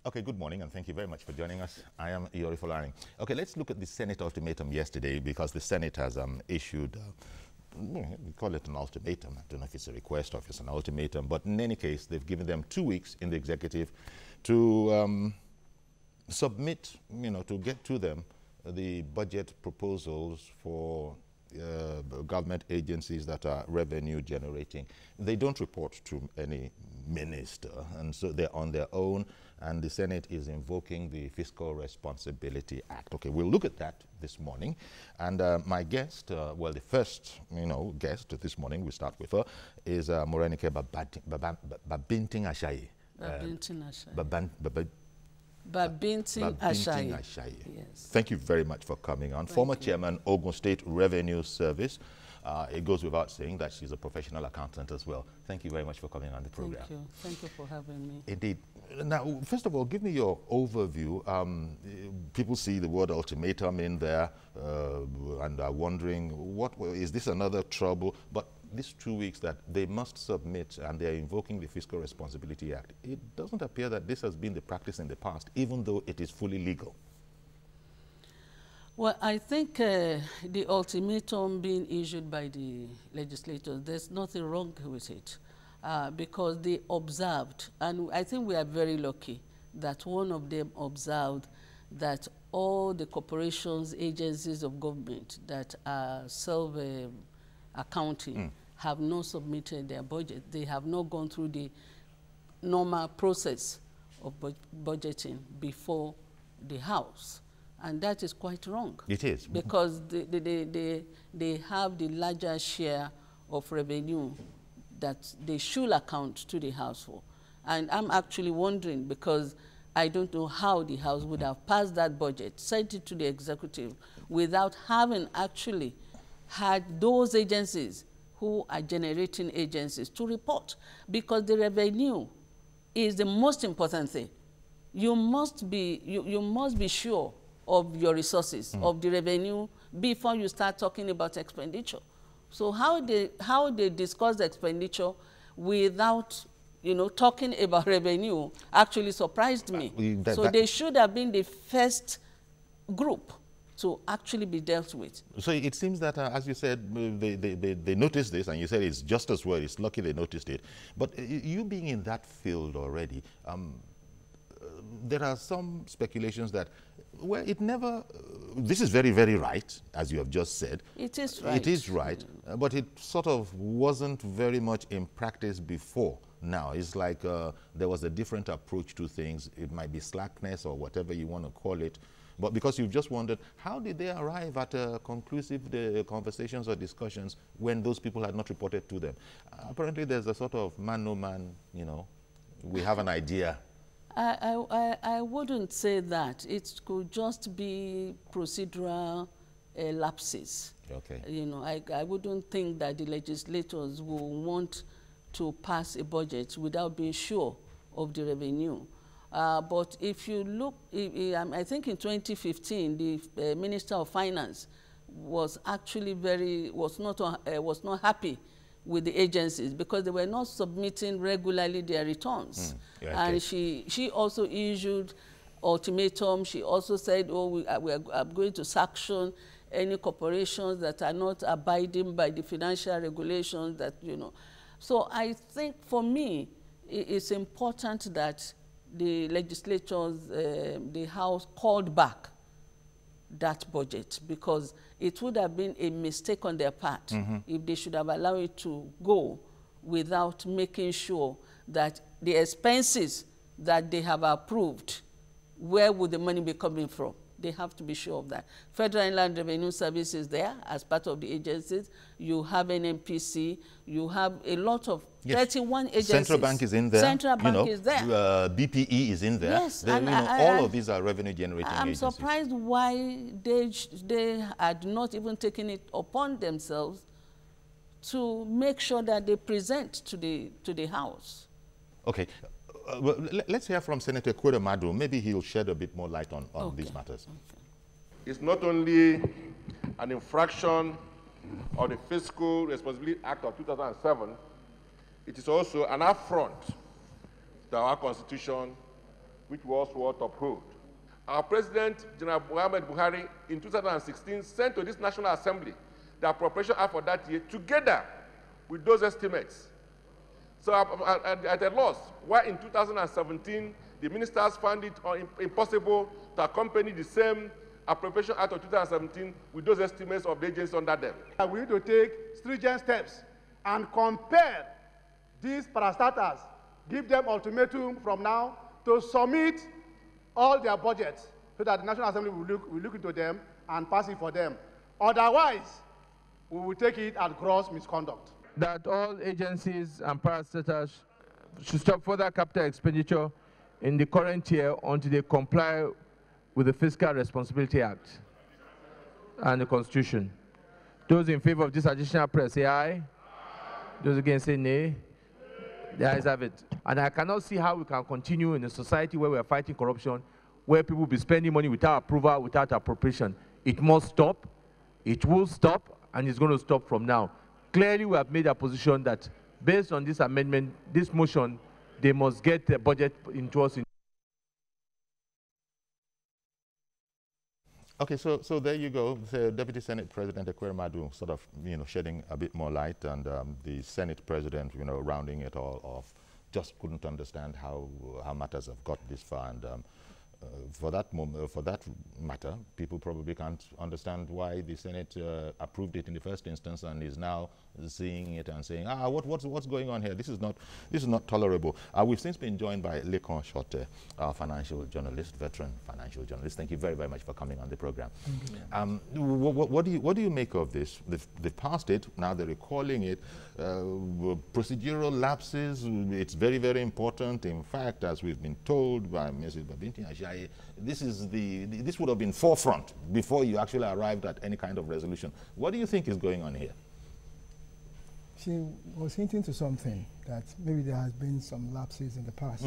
Okay, good morning, and thank you very much for joining us. I am Yori Folarin. Okay, let's look at the Senate ultimatum yesterday, because the Senate has issued, we call it an ultimatum. I don't know if it's a request or if it's an ultimatum, but in any case, they've given them 2 weeks in the executive to submit, to get to them the budget proposals for government agencies that are revenue generating. They don't report to any minister, and so they're on their own, and the Senate is invoking the Fiscal Responsibility Act. Okay, we'll look at that this morning, and my guest, well, the first, guest this morning, we start with her, is Morenike Babington Ashaye. Babington Ashaye. Babington Ashaye. Yes. Thank you very much for coming on. Former Chairman, Ogun State Revenue Service. It goes without saying that she's a professional accountant as well. Thank you very much for coming on the program. Thank you. Thank you for having me. Indeed. Now, first of all, give me your overview. People see the word ultimatum in there and are wondering, is this another trouble? But these 2 weeks that they must submit, and they're invoking the Fiscal Responsibility Act, it doesn't appear that this has been the practice in the past, even though it is fully legal. Well, I think the ultimatum being issued by the legislators, there's nothing wrong with it because they observed, and I think we are very lucky that one of them observed that all the corporations, agencies of government that are self-accounting have not submitted their budget. They have not gone through the normal process of budgeting before the House. And that is quite wrong. It is. Because they have the larger share of revenue that they should account to the House for. And I'm actually wondering, because I don't know how the House would have passed that budget, sent it to the executive, without having actually had those agencies who are generating agencies to report. Because the revenue is the most important thing. You must be sure of your resources, of the revenue, before you start talking about expenditure. So how they discuss expenditure without talking about revenue actually surprised me. So they should have been the first group to actually be dealt with. So it seems that, as you said, they noticed this, and you said it's just as well, it's lucky they noticed it. But you being in that field already, there are some speculations that, well, it never, this is very, very right, as you have just said. It is right. It is right, but it sort of wasn't very much in practice before. Now, it's like there was a different approach to things. It might be slackness or whatever you want to call it. But because you've just wondered, how did they arrive at conclusive conversations or discussions when those people had not reported to them? Apparently, there's a sort of man-no-man, we have an idea. I wouldn't say that. It could just be procedural lapses. Okay. I wouldn't think that the legislators will want to pass a budget without being sure of the revenue. But if you look, I think in 2015, the Minister of Finance was actually was not happy with the agencies because they were not submitting regularly their returns. And she also issued ultimatum. She also said, we are going to sanction any corporations that are not abiding by the financial regulations that, So I think for me, it's important that the legislators, the House called back that budget, because it would have been a mistake on their part if they should have allowed it to go without making sure that the expenses that they have approved, where would the money be coming from? They have to be sure of that. Federal Inland Revenue Service is there as part of the agencies. You have an NPC. You have a lot of 31 agencies. Central Bank is in there. Central Bank is there. BPE is in there. Yes. All of these are revenue generating agencies. I'm surprised why they had not even taken it upon themselves to make sure that they present to the House. Okay. Well, let's hear from Senator Madu. Maybe he'll shed a bit more light on these matters. Okay. It's not only an infraction of the Fiscal Responsibility Act of 2007, it is also an affront to our Constitution which we also ought to uphold. Our President, General Muhammad Buhari, in 2016, sent to this National Assembly the Appropriation Act for that year, together with those estimates. So I'm at a loss why in 2017 the ministers found it impossible to accompany the same Appropriation Act of 2017 with those estimates of the agencies under them. We need to take stringent steps and compel these parastatals, give them ultimatum from now to submit all their budgets so that the National Assembly will look into them and pass it for them. Otherwise, we will take it as gross misconduct. That all agencies and parastatals should stop further capital expenditure in the current year until they comply with the Fiscal Responsibility Act and the Constitution. Those in favor of this additional prayer say aye. Those against say nay. The ayes have it. And I cannot see how we can continue in a society where we are fighting corruption, where people will be spending money without approval, without appropriation. It must stop. It will stop, and it's going to stop from now. Clearly, we have made a position that based on this amendment, this motion, they must get the budget into us. Okay, so there you go. The Deputy Senate President Ekweremadu sort of, shedding a bit more light, and the Senate President, rounding it all off, just couldn't understand how matters have got this far. And for that matter, people probably can't understand why the Senate approved it in the first instance and is now seeing it and saying, what's going on here? This is not tolerable. We've since been joined by Lekan Shote, our financial journalist, veteran financial journalist. Thank you very, very much for coming on the program. What do you make of this? They've passed it, now they're recalling it. Procedural lapses, it's very, very important. In fact, as we've been told by Mrs. Babington, Ashaye, this would have been forefront before you actually arrived at any kind of resolution. What do you think is going on here? She was hinting to something, that maybe there has been some lapses in the past.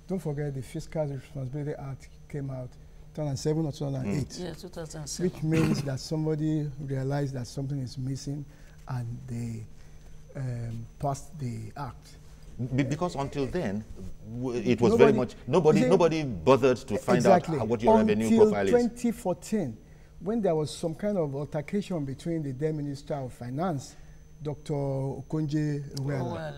Don't forget the Fiscal Responsibility Act came out 2007 or 2008. Yeah, 2007. Which means that somebody realized that something is missing and they passed the act. Because until then, it was very much, nobody bothered to find out what your revenue profile is. Until 2014, when there was some kind of altercation between the then Minister of Finance, Dr. Okonje-Iweala,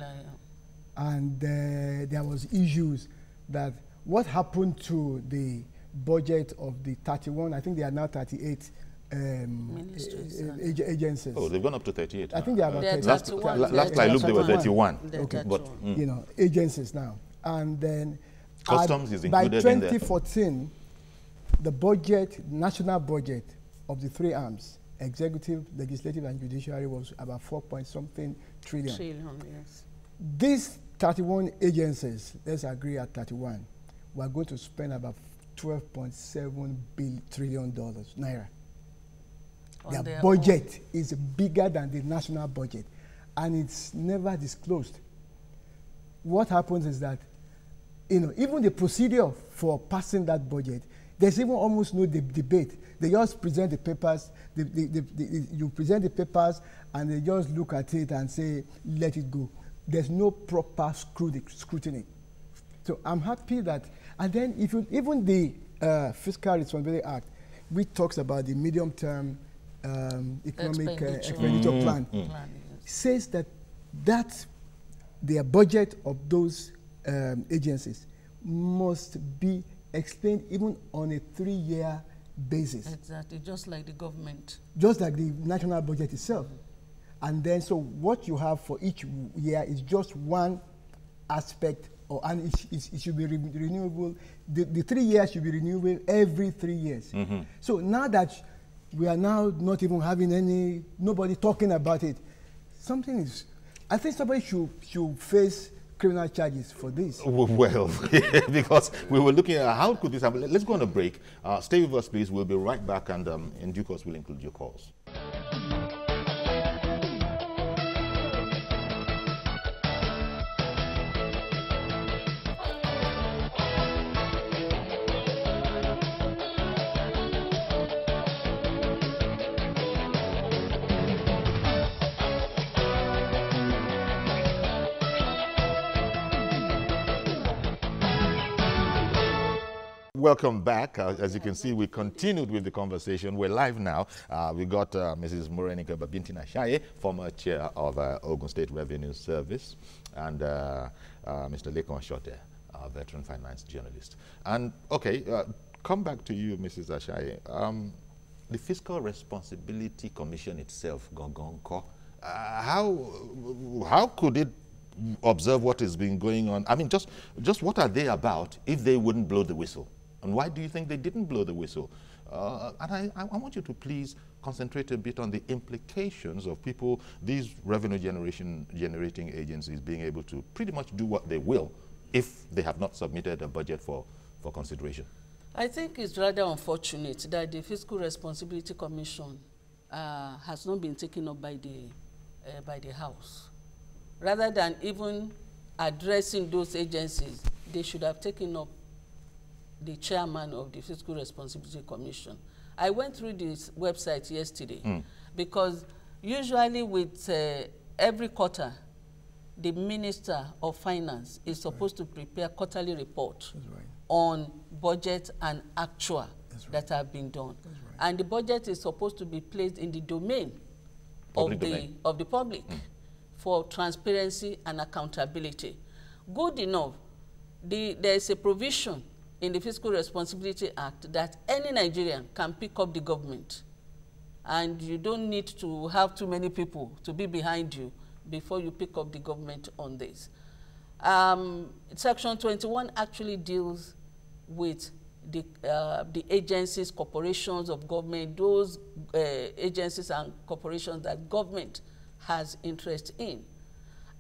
and there was issues that what happened to the budget of the 31, I think they are now 38 agencies. Oh, they've gone up to 38. I think they are about 31. Last I looked, they were 31. Okay. But, agencies now. And then customs is by included in there. 2014, the budget, national budget of the three arms, executive, legislative, and judiciary, was about 4-point-something trillion. Yes. These 31 agencies, let's agree at 31, we're going to spend about $12.7 trillion naira. Their budget is bigger than the national budget, and it's never disclosed. What happens is that, even the procedure for passing that budget, there's even almost no debate. They just present the papers, you present the papers, and they just look at it and say, let it go. There's no proper scrutiny. So I'm happy that, and then even the Fiscal Responsibility Act, which talks about the medium-term economic expenditure plan, says that their budget of those agencies must be explained even on a 3-year basis. Exactly, just like the government. Just like the national budget itself. And then, so what you have for each year is just one aspect, and it should be renewable. The 3 years should be renewable every 3 years. So now that we are now not even having nobody talking about it, I think somebody should face criminal charges for this. Well, because we were looking at how could this happen. Let's go on a break. Stay with us, please. We'll be right back, and in due course, we'll include your calls. welcome back. As you can see, we continued with the conversation. We're live now. We got Mrs. Morenike Babington Ashaye, former chair of Ogun State Revenue Service, and Mr. Lekon Shote, a veteran finance journalist. And okay, come back to you, Mrs. Ashaye. The Fiscal Responsibility Commission itself, Gongonko, how could it observe what has been going on? I mean, just what are they about if they wouldn't blow the whistle? And why do you think they didn't blow the whistle? And I want you to please concentrate a bit on the implications of people, these revenue generating agencies being able to pretty much do what they will if they have not submitted a budget for consideration. I think it's rather unfortunate that the Fiscal Responsibility Commission has not been taken up by the House. Rather than even addressing those agencies, they should have taken up the chairman of the Fiscal Responsibility Commission. I went through this website yesterday because usually with every quarter, the Minister of Finance is supposed to prepare quarterly report on budget and actual that have been done. And the budget is supposed to be placed in the domain of the public for transparency and accountability. Good enough, there is a provision in the Fiscal Responsibility Act that any Nigerian can pick up the government, and you don't need to have too many people to be behind you before you pick up the government on this. Section 21 actually deals with the agencies, corporations of government, those agencies and corporations that government has interest in.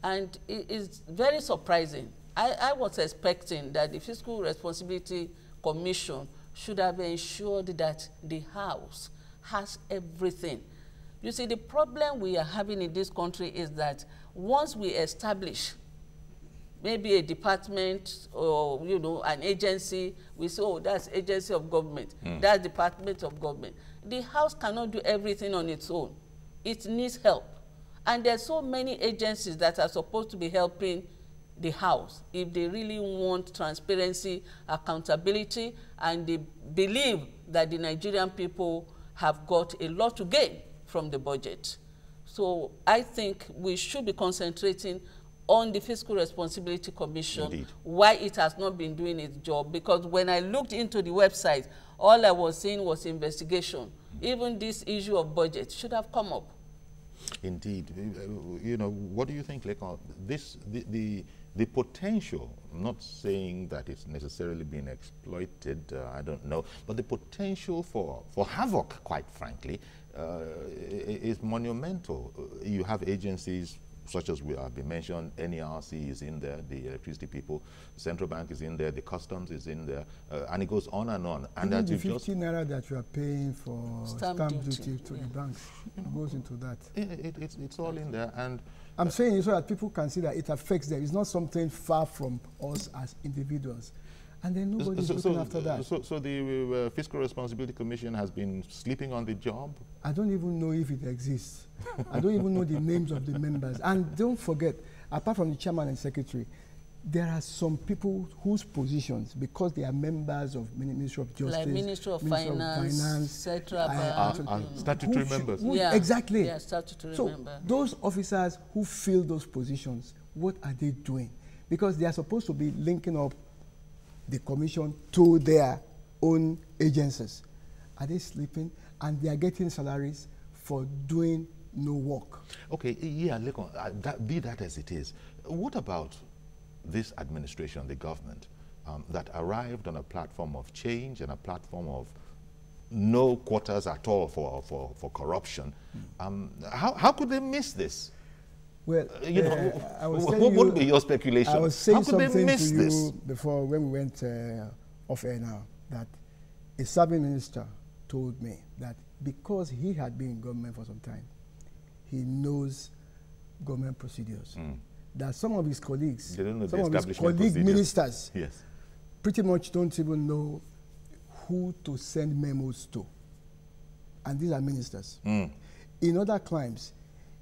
And it is very surprising. I was expecting that the Fiscal Responsibility Commission should have ensured that the House has everything. You see, the problem we are having in this country is that once we establish maybe a department or, you know, an agency, we say, oh, that's agency of government, that's department of government. The House cannot do everything on its own. It needs help. And there's so many agencies that are supposed to be helping the House if they really want transparency, accountability, and they believe that the Nigerian people have got a lot to gain from the budget. So I think we should be concentrating on the Fiscal Responsibility Commission. Indeed. Why it has not been doing its job, because when I looked into the website, all I was seeing was investigation. Even this issue of budget should have come up. Indeed. You know, what do you think, Lekon? The potential, I'm not saying that it's necessarily been exploited, I don't know, but the potential for havoc, quite frankly, is monumental. You have agencies such as we have been mentioned, NERC is in there, the electricity people, the central bank is in there, the customs is in there, and it goes on and on. And that the 15 naira that you are paying for stamp duty to the banks, it goes into that. It's all in there. And I'm saying it so that people can see that it affects them. It's not something far from us as individuals. And then nobody's looking after that. So the Fiscal Responsibility Commission has been sleeping on the job? I don't even know if it exists. I don't even know the names of the members. And don't forget, apart from the chairman and secretary, there are some people whose positions, because they are members of Ministry of Justice, like Ministry of Finance, statutory members. Exactly. Yeah, statutory member. Those officers who fill those positions, what are they doing? Because they are supposed to be linking up the commission to their own agencies. Are they sleeping? And they are getting salaries for doing no work. Okay, yeah, Lekon, be that as it is, what about this administration, the government, that arrived on a platform of change and a platform of no quarters at all for corruption? How could they miss this? Well, you know, what would be your speculation? I was saying something to you before when we went off air now, that a serving minister told me that because he had been in government for some time, he knows government procedures. That some of his colleagues, some of his colleague ministers, pretty much don't even know who to send memos to. And these are ministers. In other crimes,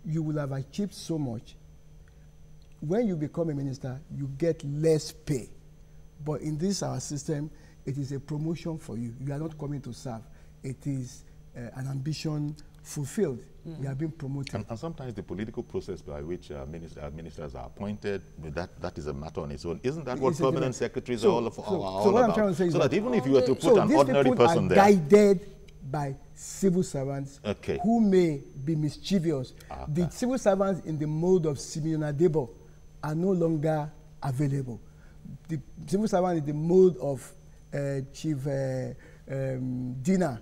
you will have achieved so much. When you become a minister, you get less pay. But in this our system, it is a promotion for you. You are not coming to serve. It is an ambition fulfilled. You are being promoted. And sometimes the political process by which ministers are appointed, that is a matter on its own. Isn't that what permanent secretaries are all about? So what I'm trying to say is that even if you were to put an ordinary person there. These people are guided by civil servants who may be mischievous. The civil servants in the mode of Simeon Adebo are no longer available. The civil servant in the mode of Chief Dina,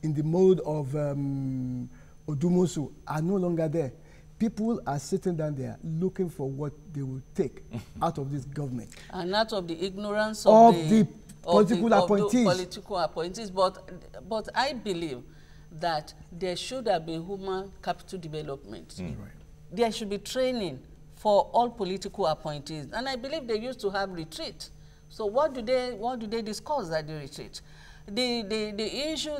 in the mode of Odumosu, are no longer there. People are sitting down there looking for what they will take out of this government. And out of the ignorance of the political appointees. But I believe that there should have been human capital development. Right. There should be training for all political appointees. And I believe they used to have retreat. So what do they discuss at the retreat? The issue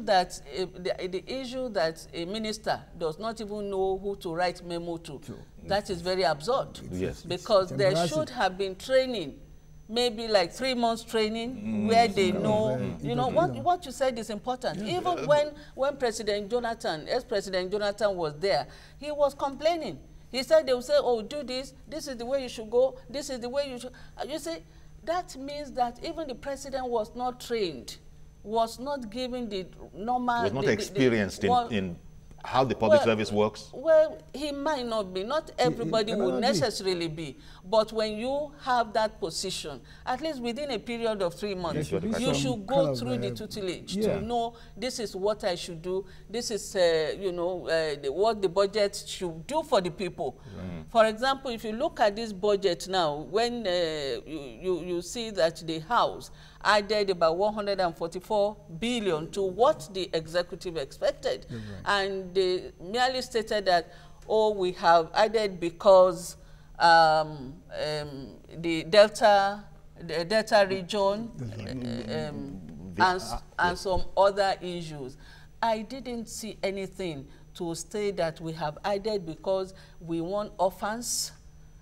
that a minister does not even know who to write memo to, that is very absurd. Yes. Because there should have been training, maybe like 3 months training, where they know, you know, what you said is important. Even when President Jonathan, ex-President Jonathan was there, he was complaining. He said they would say, oh, do this, this is the way you should go, this is the way you should. You see, that means that even the president was not trained, was not given the normal... Was not experienced in how the public service works? Well, he might not be. Not everybody will necessarily be. But when you have that position, at least within a period of 3 months, you should go through the tutelage to know this is what I should do. This is, you know, what the budget should do for the people. For example, if you look at this budget now, when you see that the House added about 144 billion to what the executive expected. And they merely stated that, oh, we have added because the Delta region and some other issues. I didn't see anything to say that we have added because we want orphans,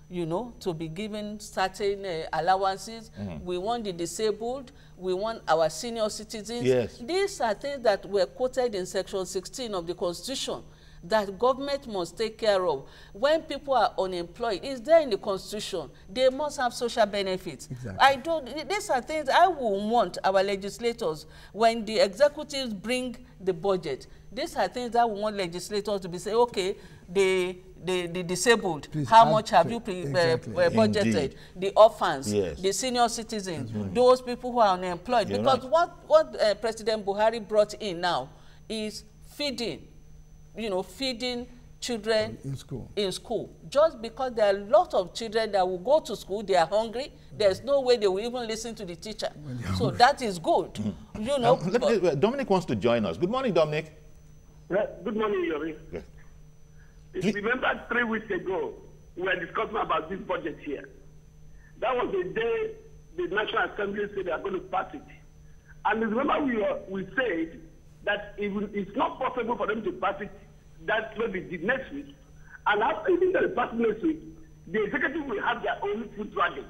you know, to be given certain allowances. We want the disabled. We want our senior citizens. Yes. These are things that were quoted in Section 16 of the Constitution that government must take care of. When people are unemployed, it's there in the Constitution. They must have social benefits. Exactly. These are things I will want our legislators, when the executives bring the budget, these are things I will want legislators to be saying, okay, the disabled, please, how much have you budgeted? Indeed. The orphans, the senior citizens, those people who are unemployed. Because what President Buhari brought in now is feeding, you know, feeding children in school. Just because there are a lot of children that will go to school, they are hungry, there's no way they will even listen to the teacher. So that is good. You know. Dominic wants to join us. Good morning, Dominic. Good morning, Yori. If you remember 3 weeks ago, we were discussing about this budget here. That was the day the National Assembly said they are going to pass it. And remember we said that it's not possible for them to pass it that maybe the next week. And after even the pass next week, the executive will have their own food dragging.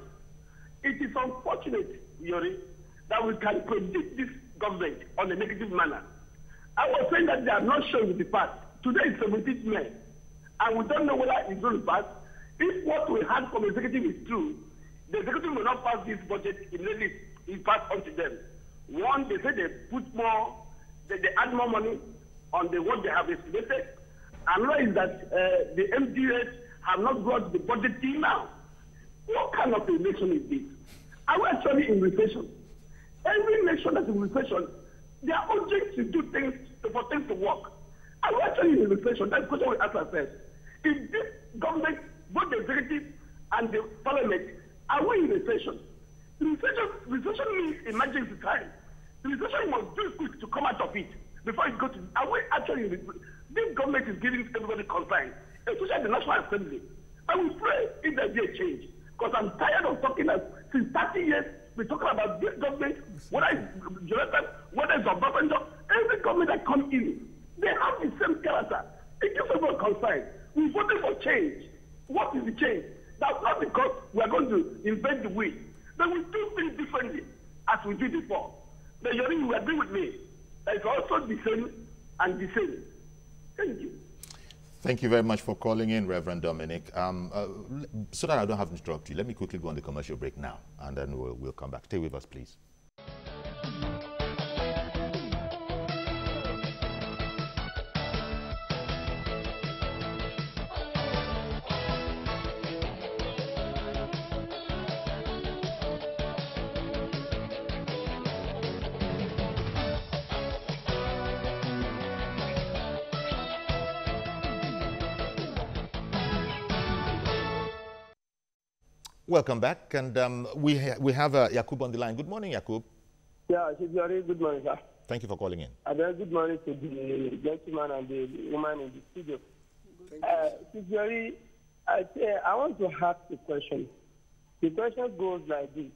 It is unfortunate, Yori, that we can predict this government on a negative manner. I was saying that they are not sure with the pass. Today is 17th May. And we don't know whether it's going to pass. If what we had from the executive is true, the executive will not pass this budget immediately it passed on to them. One, they say they put more, they add more money on what they have estimated. Another is that the MDS have not brought the budget till now. What kind of a nation is this? Are we actually in recession? Every nation that's in recession, they are urgent to do things, for things to work. Are we actually in recession? That's the question we ask ourselves. If this government, both the executive and the parliament, are we in recession? Recession means emergency time. The recession must do quick to come out of it before it goes to. Are we actually in recession? This government is giving everybody concern, especially the National Assembly. And we pray if there be a change. Because I'm tired of talking since 30 years, we're talking about this government, whether it's Jonathan, whether it's Babington, every government that comes in, they have the same character. It gives everyone concern. We voted for change. What is the change? That's not because we are going to invent the wheel. But we do things differently as we did before. But Yori, you agree with me. It's also the same and the same. Thank you. Thank you very much for calling in, Reverend Dominic. So that I don't have to interrupt you, let me quickly go on the commercial break now, and then we'll come back. Stay with us, please. Welcome back, and we have Yakub on the line. Good morning, Yakub. Yeah, Yori, good morning, sir. Thank you for calling in. And then good morning to the gentleman and the woman in the studio. Yori, I want to ask a question. The question goes like this.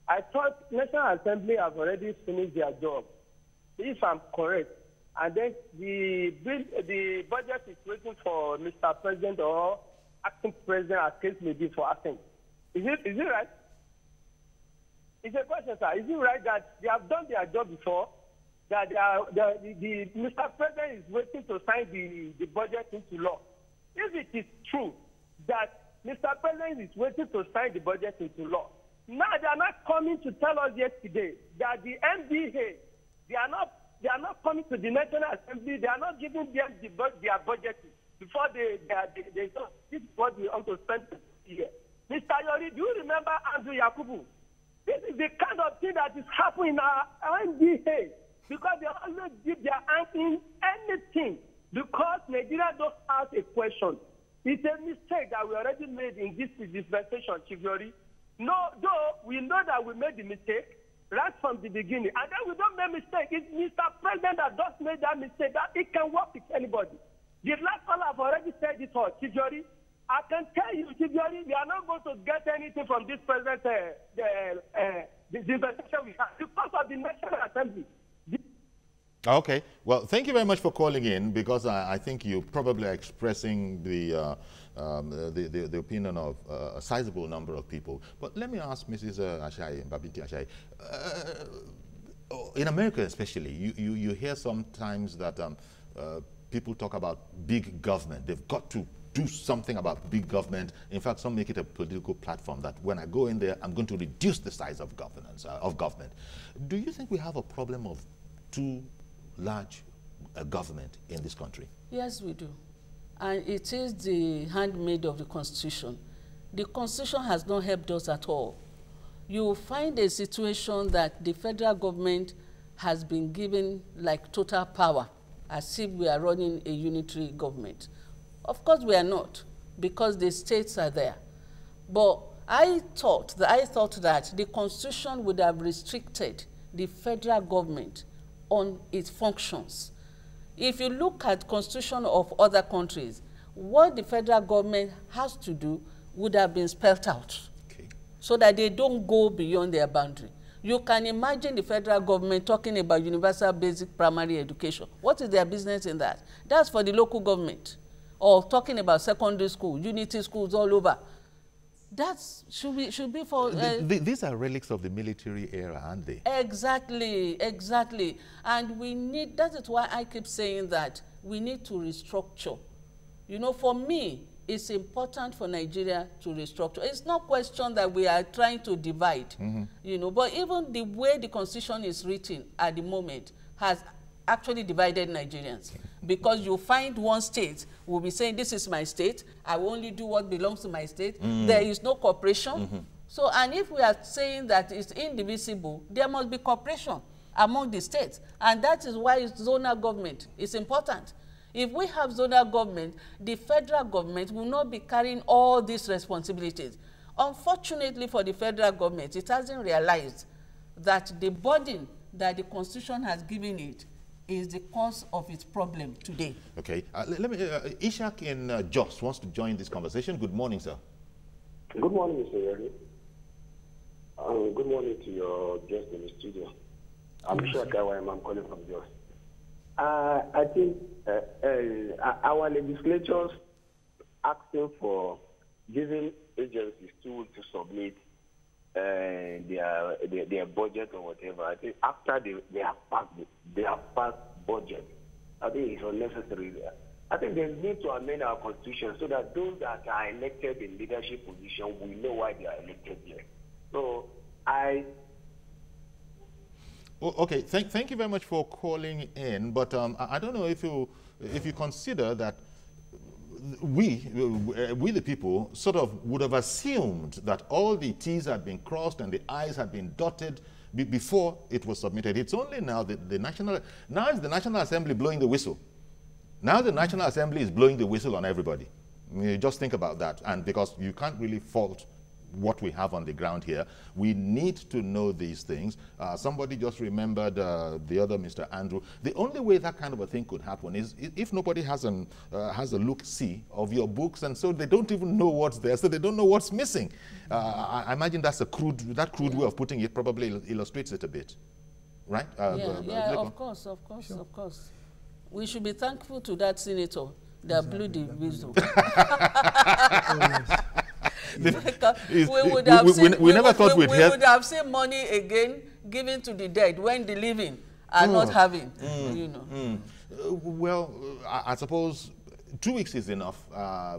I thought National Assembly have already finished their job, if I'm correct, and then the budget is waiting for Mr. President or acting president, as case may be, for acting. Is it right? It's a question, sir. Is it right that they have done their job before, that the Mr. President is waiting to sign the budget into law? If it is true that Mr. President is waiting to sign the budget into law, now they are not coming to tell us yesterday that the MDA, they are not coming to the National Assembly, they are not giving them their budget before they this is what we want to spend here. Mr. Yori, do you remember Andrew Yakubu? This is the kind of thing that is happening in our NDA, because they always give their hand in anything, because Nigeria don't ask a question. It's a mistake that we already made in this dispensation, Chief Yori. No, though we know that we made the mistake right from the beginning, and then we don't make mistake. It's Mr. President that just made that mistake, that it can work with anybody. The last caller have already said it all, Chief Yori. I can tell you, Chief Yori, we are not going to get anything from this president, the dispensation we have, because of the National Assembly. Okay. Well, thank you very much for calling in, because I think you probably are expressing the opinion of a sizable number of people. But let me ask Mrs. Ashaye, Babington Ashaye, in America especially, you hear sometimes that people talk about big government. They've got to do something about big government. In fact, some make it a political platform that when I go in there, I'm going to reduce the size of governance, of government. Do you think we have a problem of too large government in this country? Yes, we do. And it is the handmaid of the Constitution. The Constitution has not helped us at all. You will find a situation that the federal government has been given like total power, as if we are running a unitary government. Of course we are not, because the states are there. But I thought that the Constitution would have restricted the federal government on its functions. If you look at Constitution of other countries, what the federal government has to do would have been spelled out, okay, so that they don't go beyond their boundary. You can imagine the federal government talking about universal basic primary education. What is their business in that? That's for the local government. Or talking about secondary school, unity schools all over. That should be for... these are relics of the military era, aren't they? Exactly, exactly. And we need, that is why I keep saying that we need to restructure. You know, for me, it's important for Nigeria to restructure. It's not question that we are trying to divide, you know, but even the way the Constitution is written at the moment has actually divided Nigerians, because you find one state will be saying, this is my state, I will only do what belongs to my state. There is no cooperation. So, and if we are saying that it's indivisible, there must be cooperation among the states. And that is why zonal government is important. If we have zonal government, the federal government will not be carrying all these responsibilities. Unfortunately for the federal government, it hasn't realized that the burden that the Constitution has given it is the cause of its problem today. Okay. Let me, Ishak in Jos wants to join this conversation. Good morning, sir. Good morning, Mr. Yori. Good morning to your guest in the studio. I'm Ishak. I'm calling from Jos. I think our legislators asking for giving agencies tools to submit their budget or whatever. I think after they have passed budget, I think it's unnecessary. I think they need to amend our constitution so that those that are elected in leadership position, we know why they are elected here. So Okay, thank you very much for calling in, but I don't know if you consider that we the people sort of would have assumed that all the T's had been crossed and the I's had been dotted before it was submitted. It's only now that the National Assembly blowing the whistle. Now the National Assembly is blowing the whistle on everybody. You just think about that, and because you can't really fault what we have on the ground here. We need to know these things. Somebody just remembered the other Mr. Andrew. The only way that kind of a thing could happen is if nobody has a look-see of your books, and so they don't even know what's there, so they don't know what's missing. I imagine that's that crude way of putting it probably illustrates it a bit, right? Of course. We should be thankful to that senator that blew the whistle. We would have seen money again given to the dead when the living are not having, you know. Well, I suppose 2 weeks is enough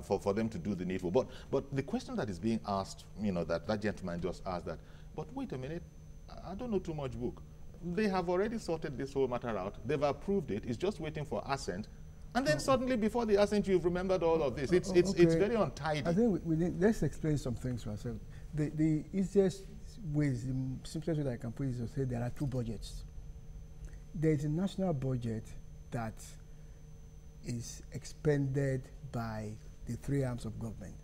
for them to do the needful. But the question that is being asked, you know, that gentleman just asked that, but wait a minute, I don't know too much book. They have already sorted this whole matter out. They've approved it. It's just waiting for assent. And then suddenly, before the assent, you've remembered all of this. It's very untidy. I think let's explain some things to ourselves. The easiest way, the simplest way that I can put it is to say there are two budgets. There is a national budget that is expended by the three arms of government: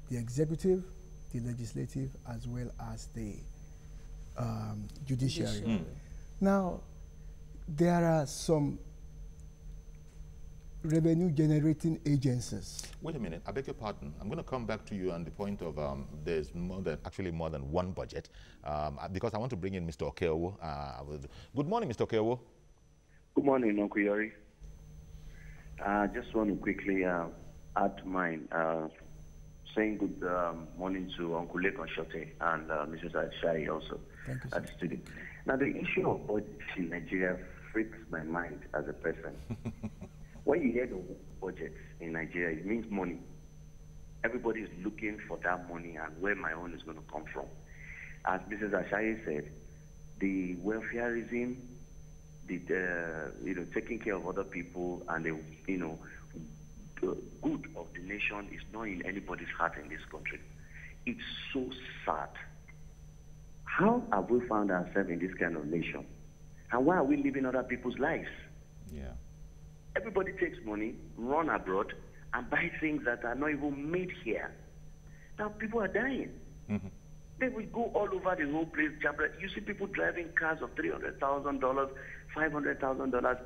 the executive, the legislative, as well as the judiciary. Now, there are some revenue-generating agencies. Wait a minute, I beg your pardon. I'm going to come back to you on the point of there's actually more than one budget, because I want to bring in Mr. Okeowo. Good morning, Mr. Okeowo. Good morning, Uncle Yori. I just want to quickly add to mine, saying good morning to Uncle Lekon Shote and Mrs. Ashaye also at the studio. Now, the issue of budget in Nigeria freaks my mind as a person. When you hear the budget in Nigeria, it means money. Everybody is looking for that money and where my own is going to come from. As Mrs. Ashaye said, the welfareism, taking care of other people, and the good of the nation is not in anybody's heart in this country. It's so sad. How have we found ourselves in this kind of nation? And why are we living other people's lives? Yeah. Everybody takes money, run abroad, and buy things that are not even made here. Now people are dying. They will go all over the whole place. You see people driving cars of $300,000, $500,000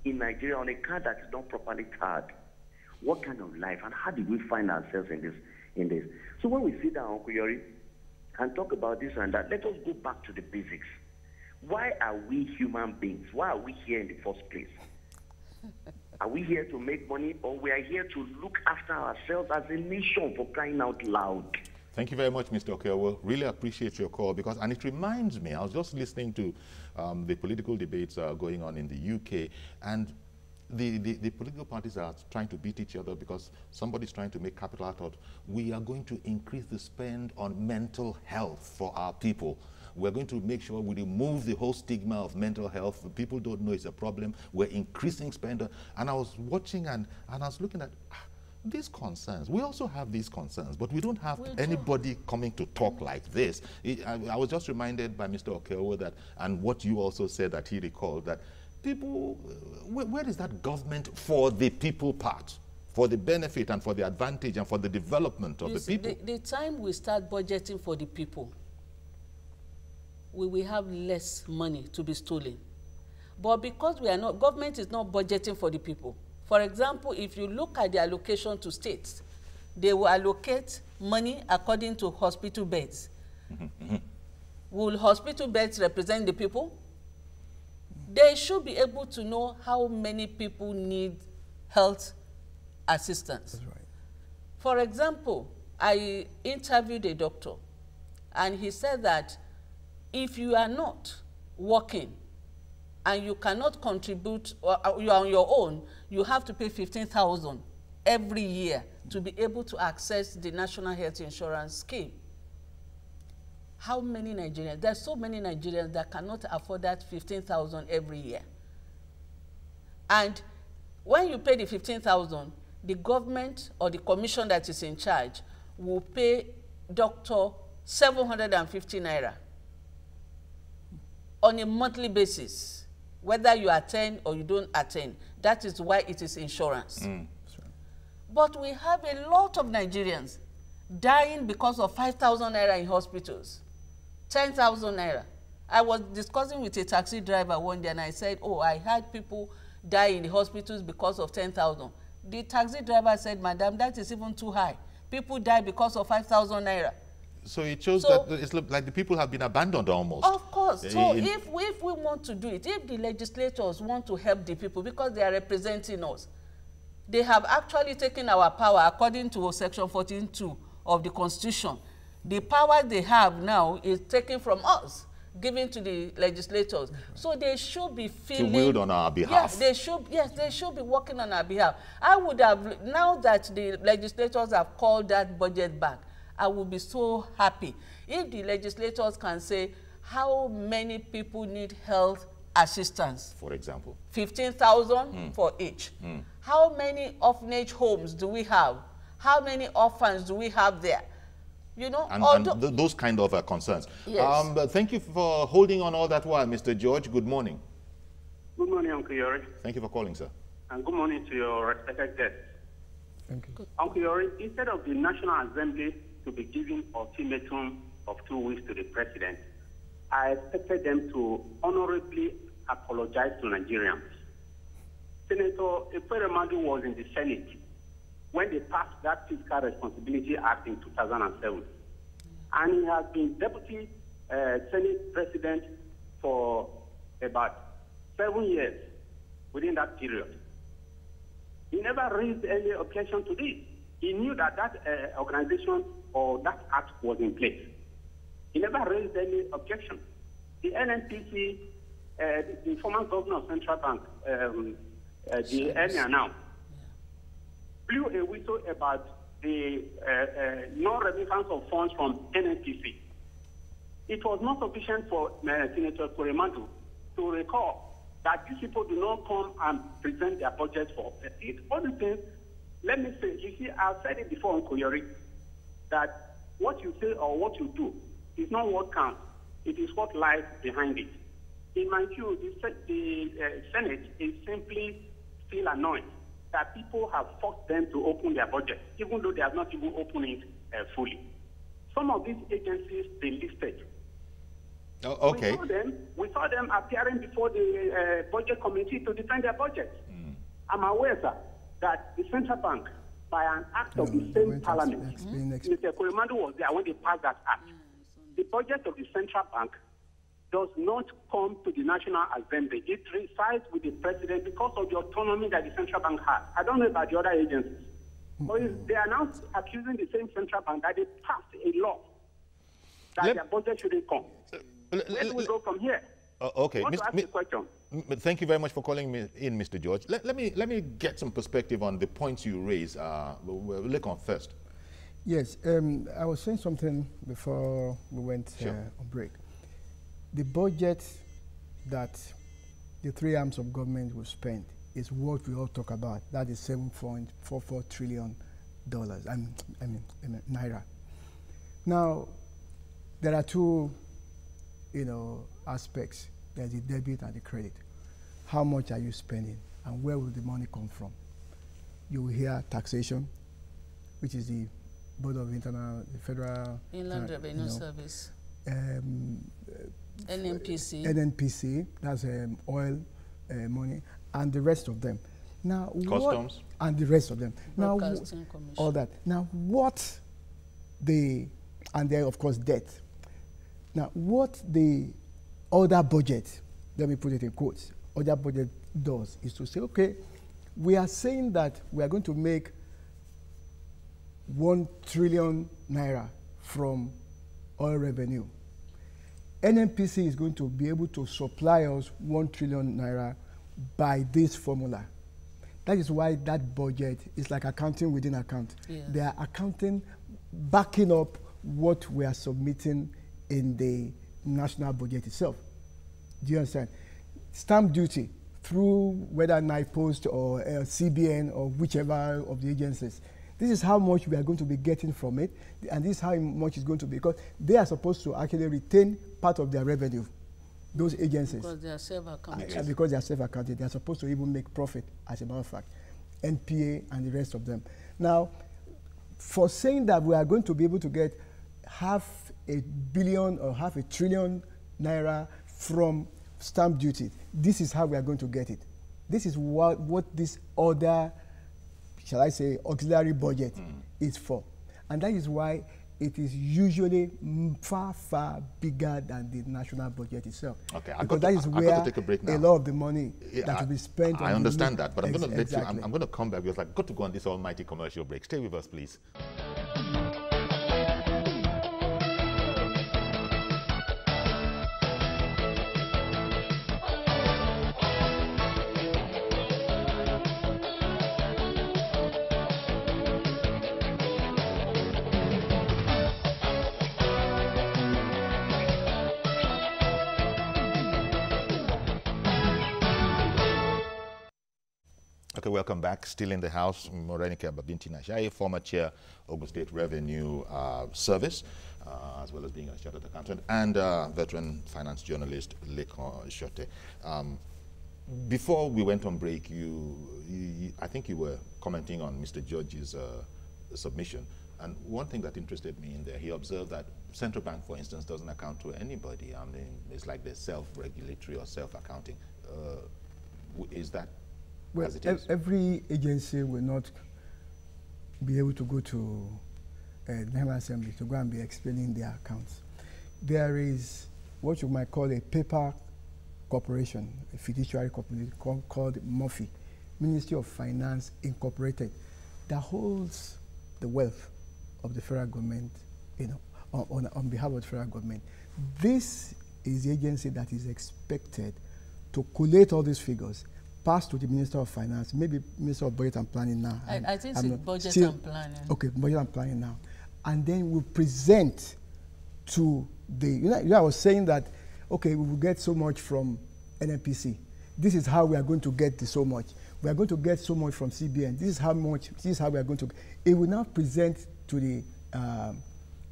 in Nigeria on a car that is not properly tarred. What kind of life, and how did we find ourselves in this? So when we sit down, Uncle Yori, and talk about this and that, let us go back to the basics. Why are we human beings? Why are we here in the first place? Are we here to make money, or we are here to look after ourselves as a nation, for crying out loud? Thank you very much, Mr. Okeowo. Really appreciate your call, and it reminds me, I was just listening to the political debates going on in the UK, and the political parties are trying to beat each other because somebody's trying to make capital out of. We are going to increase the spend on mental health for our people. We're going to make sure we remove the whole stigma of mental health. People don't know it's a problem. We're increasing spend. And I was watching and I was looking at these concerns. We also have these concerns, but we don't have anybody coming to talk like this. I was just reminded by Mr. Okeowo that, and what you also said that he recalled, that people, where is that government for the people part? For the benefit and for the advantage and for the development of the people? The time we start budgeting for the people, we will have less money to be stolen. But because we are not, government is not budgeting for the people. For example, if you look at the allocation to states, they will allocate money according to hospital beds. Will hospital beds represent the people? They should be able to know how many people need health assistance. That's right. For example, I interviewed a doctor, And he said that if you are not working and you cannot contribute, or you are on your own, you have to pay 15,000 every year to be able to access the National Health Insurance Scheme. How many Nigerians? There's so many Nigerians that cannot afford that 15,000 every year. And when you pay the 15,000, the government or the commission that is in charge will pay doctor 750 naira on a monthly basis, whether you attend or you don't attend. That is why it is insurance. But we have a lot of Nigerians dying because of 5,000 naira in hospitals, 10,000 naira. I was discussing with a taxi driver one day and I said, oh, I had people die in the hospitals because of 10,000. The taxi driver said, madam, that is even too high. People die because of 5,000 naira. So it shows that it's like the people have been abandoned almost. Of course. So if we want to do it, if the legislators want to help the people because they are representing us, they have actually taken our power according to section 14(2) of the Constitution. The power they have now is taken from us, given to the legislators. So they should be feeling... To wield on our behalf. Yes, they should be working on our behalf. I would have, now that the legislators have called that budget back, I would be so happy if the legislators can say how many people need health assistance. For example? 15,000 for each. How many orphanage homes do we have? How many orphans do we have there? You know, and those kind of concerns. Yes. But thank you for holding on all that while, Mr. George. Good morning. Good morning, Uncle Yori. Thank you for calling, sir. And good morning to your respected guests. Thank you. Uncle Yori, instead of the National Assembly to be giving ultimatum of 2 weeks to the president, I expected them to honorably apologize to Nigerians. Senator Ekweremadu was in the Senate when they passed that Fiscal Responsibility Act in 2007. And he has been Deputy Senate President for about 7 years within that period. He never raised any objection to this. He knew that that organization or that act was in place. He never raised any objection. The NNPC, the former governor of Central Bank, the emir now, blew a whistle about the non-remittance of funds from NNPC. It was not sufficient for Senator Ekweremadu to recall that these people do not come and present their budget for it. All these things, let me say, you see, I've said it before, Uncle Yori, that what you say or what you do is not what counts. It is what lies behind it. In my view, the Senate is simply still annoyed that people have forced them to open their budget, even though they have not even opened it fully. Some of these agencies, they listed. Oh, okay. We saw them appearing before the budget committee to defend their budget. I'm aware, sir, that the Central Bank, by an act of the same parliament, Mr. Ekweremadu was there when they passed that act. The budget of the Central Bank does not come to the National Assembly. It resides with the president because of the autonomy that the Central Bank has. I don't know about the other agencies. But they are now accusing the same Central Bank that they passed a law that their budget shouldn't come. Where do we go from here? Okay. Question. Thank you very much for calling me in, Mr. George. Let me get some perspective on the points you raise. We'll look on first. Yes, I was saying something before we went on break. The budget that the three arms of government will spend is what we all talk about. That is $7.44 trillion, I mean, naira. Now, there are two, aspects. There's the debit and the credit. How much are you spending, and where will the money come from? You will hear taxation, which is the Board of Federal Inland Revenue Service. NNPC, that's oil money, and the rest of them. Now, customs, and the rest of them. Now, all that. Now, and then of course debt. Now, what the other budget, let me put it in quotes, other budget does is to say, okay, we are saying that we are going to make 1 trillion naira from oil revenue. NNPC is going to be able to supply us 1 trillion naira by this formula. That is why that budget is like accounting within account. Yes. They are accounting, backing up what we are submitting in the national budget itself. Do you understand? Stamp duty through whether NIPOST or CBN or whichever of the agencies. This is how much we are going to be getting from it, and this is how much it's going to be, because they are supposed to actually retain part of their revenue, those agencies. Because they are self-accounted. Because they are self-accounted. They are supposed to even make profit, as a matter of fact. NPA and the rest of them. Now, for saying that we are going to be able to get $500 billion or $500 billion naira from stamp duty, this is how we are going to get it. This is what this other, shall I say, auxiliary budget is for. And that is why it is usually far, far bigger than the national budget itself. Okay, because that is where a lot of the money that will be spent on. I understand that, but I'm going to let you, I'm going to come back because I've got to go on this almighty commercial break. Stay with us, please. Okay, welcome back. Still in the house, Morenike Babington Ashaye, former chair, Ogun State Revenue Service, as well as being a chartered accountant, and veteran finance journalist, Lekon Shote. Before we went on break, I think you were commenting on Mr. George's submission. And one thing that interested me in there, he observed that central bank, for instance, doesn't account to anybody. I mean, it's like they're self-regulatory or self-accounting. Is that? Well, every agency will not be able to go to the National Assembly to go and be explaining their accounts. There is what you might call a paper corporation, a fiduciary corporation called MOFI, Ministry of Finance Incorporated, that holds the wealth of the federal government, you know, on behalf of the federal government. This is the agency that is expected to collate all these figures, pass to the Minister of Finance, maybe Minister of Budget and Planning now. I think it's Budget and Planning. Okay, Budget and Planning now. And then we'll present to the, you know, I was saying that, okay, we will get so much from NNPC. This is how we are going to get so much. We are going to get so much from CBN. This is how much, this is how we are going to, it will now present to the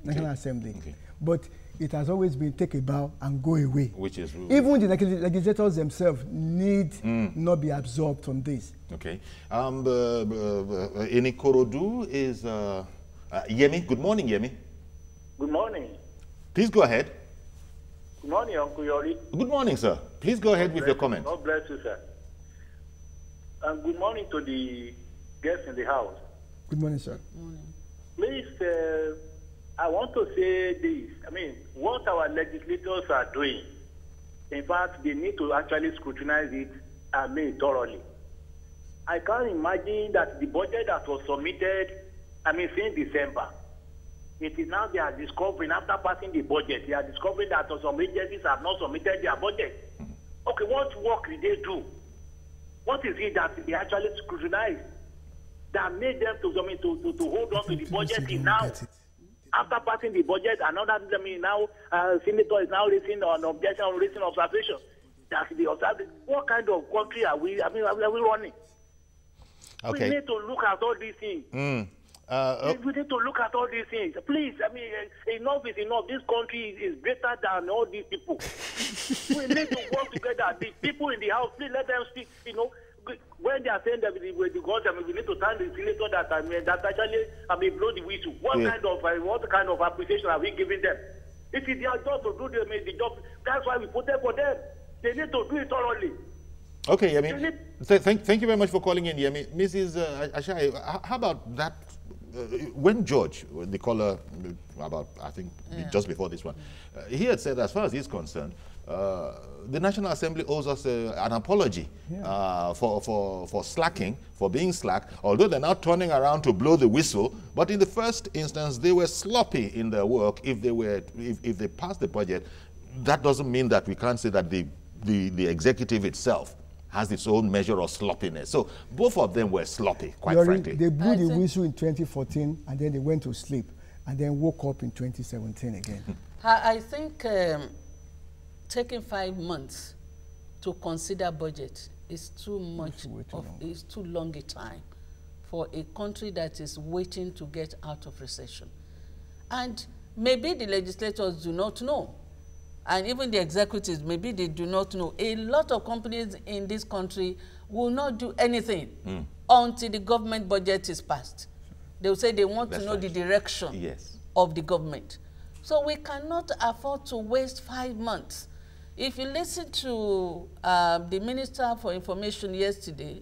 National Assembly. Okay. But it has always been take a bow and go away. Which is even the legislators themselves need not be absorbed from this. Okay. In Ikorodu is Yemi. Good morning, Yemi. Good morning. Please go ahead. Good morning, Uncle Yori. Good morning, sir. Please go ahead with your comment. God bless you, sir. And good morning to the guests in the house. Good morning, sir. Good morning. Please, I want to say this. I mean, what our legislators are doing, in fact, they need to actually scrutinize it, thoroughly. I can't imagine that the budget that was submitted, since December, it is now they are discovering, after passing the budget, they are discovering that some agencies have not submitted their budget. Okay, what work did they do? What is it that they actually scrutinized that made them to hold on to the budget now? After passing the budget, another now senator is now raising an objection on raising observation. That the observation. What kind of country are we? Are we running? Okay. We need to look at all these things. We need to look at all these things. Please, enough is enough. This country is greater than all these people. We need to work together. The people in the house, please let them speak. You know, when they are saying that we need to thank the senator that actually blow the whistle. What kind of appreciation are we giving them? If it's their job to do the job, that's why we voted for them. They need to do it thoroughly. Okay, Yemi. Thank you very much for calling in, Yemi. Mrs. Ashaye, how about that when George, the caller, about, I think, just before this one, he had said, as far as he's concerned, the National Assembly owes us an apology for slacking, for being slack, although they're now turning around to blow the whistle. But in the first instance, they were sloppy in their work. If they passed the budget, that doesn't mean that we can't say that the executive itself has its own measure of sloppiness. So both of them were sloppy, quite frankly. They blew the whistle in 2014, and then they went to sleep, and then woke up in 2017 again. I think taking 5 months to consider budget is too much, is too long a time for a country that is waiting to get out of recession. And maybe the legislators do not know. And even the executives, maybe they do not know. A lot of companies in this country will not do anything until the government budget is passed. They will say they want to know the direction of the government. So we cannot afford to waste 5 months. If you listen to the Minister for Information yesterday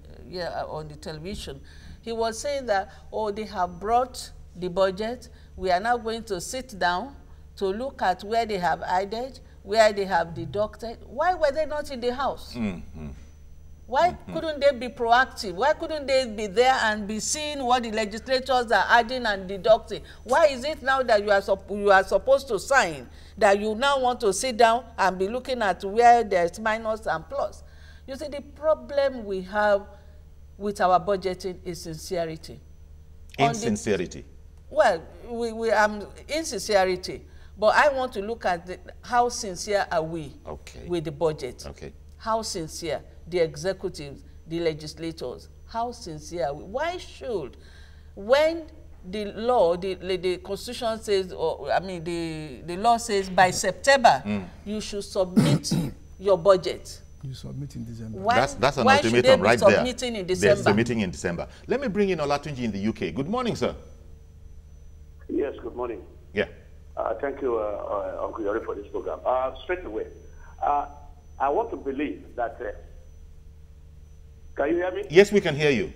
on the television, he was saying that, oh, they have brought the budget. We are now going to sit down to look at where they have added, where they have deducted. Why were they not in the House? Why couldn't they be proactive? Why couldn't they be there and be seeing what the legislators are adding and deducting? Why is it now that you are supposed to sign that you now want to sit down and be looking at where there's minus and plus? You see, the problem we have with our budgeting is sincerity. Insincerity. Well, insincerity. But I want to look at how sincere are we with the budget. How sincere the executives, the legislators, how sincere are we? Why should, when the law, the Constitution says, or I mean the law says by September, you should submit your budget. You submit in December. That's an ultimatum right there. Submitting in December? They're submitting in December. Let me bring in Olatunji in the UK. Good morning, sir. Yes, good morning. Yeah. Thank you, Uncle Yori, for this program. Straight away, I want to believe that... can you hear me? Yes, we can hear you.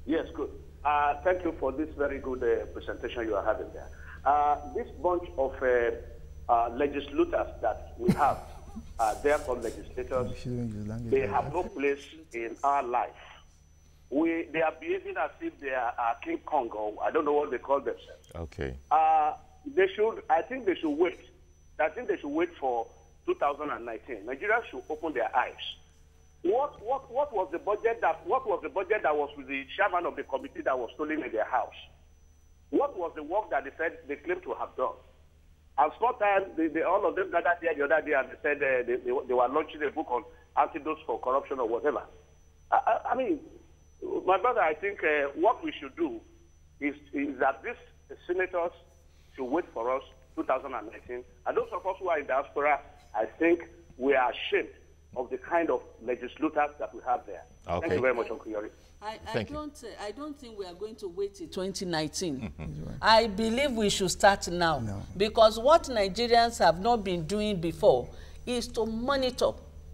Yes, good. Thank you for this very good presentation you are having there. This bunch of legislators that we have, therefore legislators, they have no place in our life. They are behaving as if they are King Kong, or I don't know what they call themselves. Okay. I think they should wait. I think they should wait for 2019. Nigeria should open their eyes. What was the budget that was with the chairman of the committee that was stolen in their house? What was the work that they claimed to have done? And sometimes all of them gathered there the other day and they said they were launching a book on antidotes for corruption or whatever. I mean, my brother, I think what we should do is that these senators should wait for us 2019. And those of us who are in diaspora, I think we are ashamed of the kind of legislators that we have there. Okay. Thank you very much, Uncle Yori. I don't think we are going to wait till 2019. I believe we should start now. Because what Nigerians have not been doing before is to monitor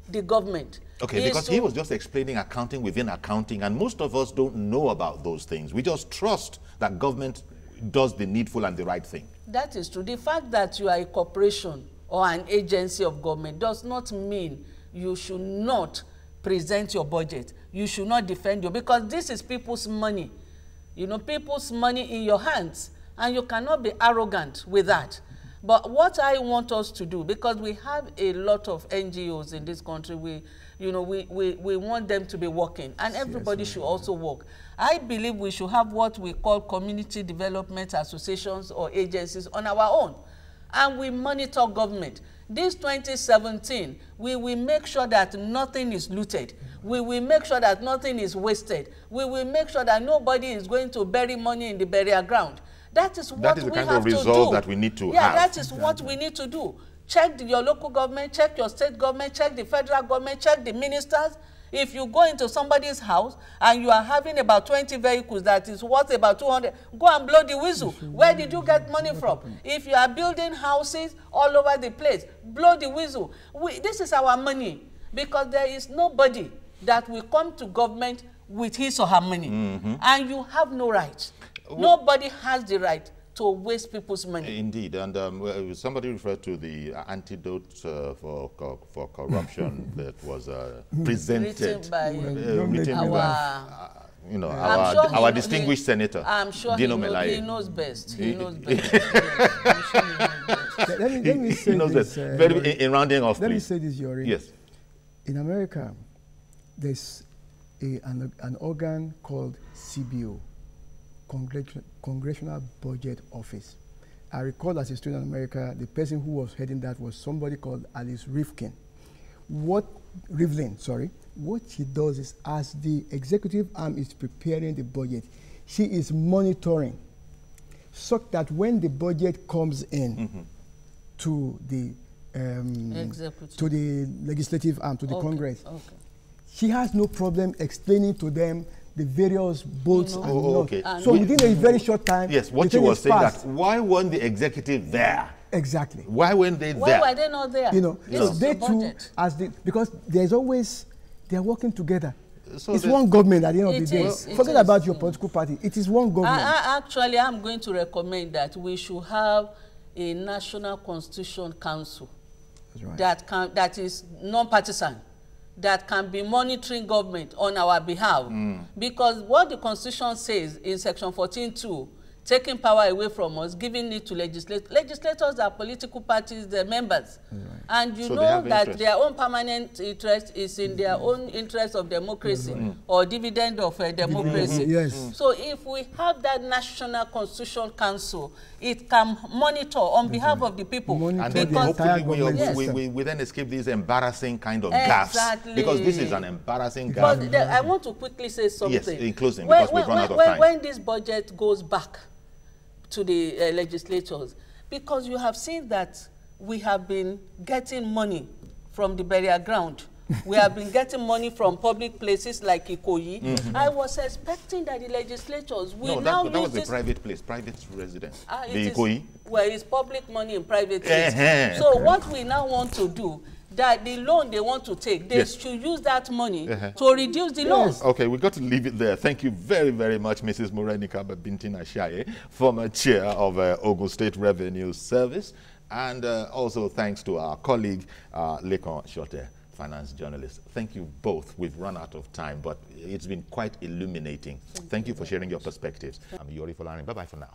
the government. Okay, because he was just explaining accounting within accounting, and most of us don't know about those things. We just trust that government does the needful and the right thing. That is true. The fact that you are a corporation or an agency of government does not mean you should not present your budget. You should not defend your, because this is people's money. You know, people's money in your hands, and you cannot be arrogant with that. But what I want us to do, because we have a lot of NGOs in this country, we want them to be working, and everybody should also work. I believe we should have what we call community development associations or agencies on our own, and we monitor government. This 2017, we will make sure that nothing is looted. We will make sure that nothing is wasted. We will make sure that nobody is going to bury money in the burial ground. That is what we have to do. That is the kind of resolve that we need to have. Yeah, that is what we need to do. Check your local government, check your state government, check the federal government, check the ministers. If you go into somebody's house and you are having about 20 vehicles that is worth about 200, go and blow the whistle. Where did you get money from? If you are building houses all over the place, blow the whistle. This is our money, because there is nobody that will come to government with his or her money. And you have no right Nobody has the right to waste people's money. Indeed, and somebody referred to the antidote for corruption that was presented by our distinguished senator. I'm sure Dino he knows best. He knows best. Let me say this. In rounding off, let please. me say this, Yori. Yes. In America, there's an organ called CBO, Congressional Budget Office. I recall as a student in America, the person who was heading that was somebody called Alice Rivlin. What she does is, as the executive arm is preparing the budget, she is monitoring so that when the budget comes in to the legislative arm, to the Congress, she has no problem explaining to them the various votes and okay. So within a very short time, yes, what you were saying that why weren't the executive there? Exactly. Why weren't they there? Why were they not there? So they too, because there's always, they're working together. So it's one government at the end of the day. Forget about your political party. It is one government. Actually, I'm going to recommend that we should have a National Constitution Council that is non-partisan, that can be monitoring government on our behalf. Because what the Constitution says in Section 14(2), taking power away from us, giving it to legislators. Legislators are political parties, they're members. And you know that their own permanent interest is in their own interest of democracy or dividend of democracy. So if we have that National Constitution Council, it can monitor on behalf of the people. And then hopefully we then escape these embarrassing kind of gaffes. Because this is an embarrassing gaffe. But I want to quickly say something. Yes, in closing, because we've run out of time. When this budget goes back to the legislators, because you have seen that we have been getting money from the burial ground. We have been getting money from public places like Ikoyi. I was expecting that the legislators will now use this. That was a private place, private residence. The Ikoyi. Well, it's public money in private places. So what we now want to do, that the loan they want to take, they should use that money to reduce the loans. Okay, we've got to leave it there. Thank you very, very much, Mrs. Morenike Babington Ashaye, former chair of Ogun State Revenue Service. And also thanks to our colleague, Lekon Shote, finance journalist. Thank you both. We've run out of time, but it's been quite illuminating. Thank you for sharing your perspectives. I'm Yori Folarin. Bye-bye for now.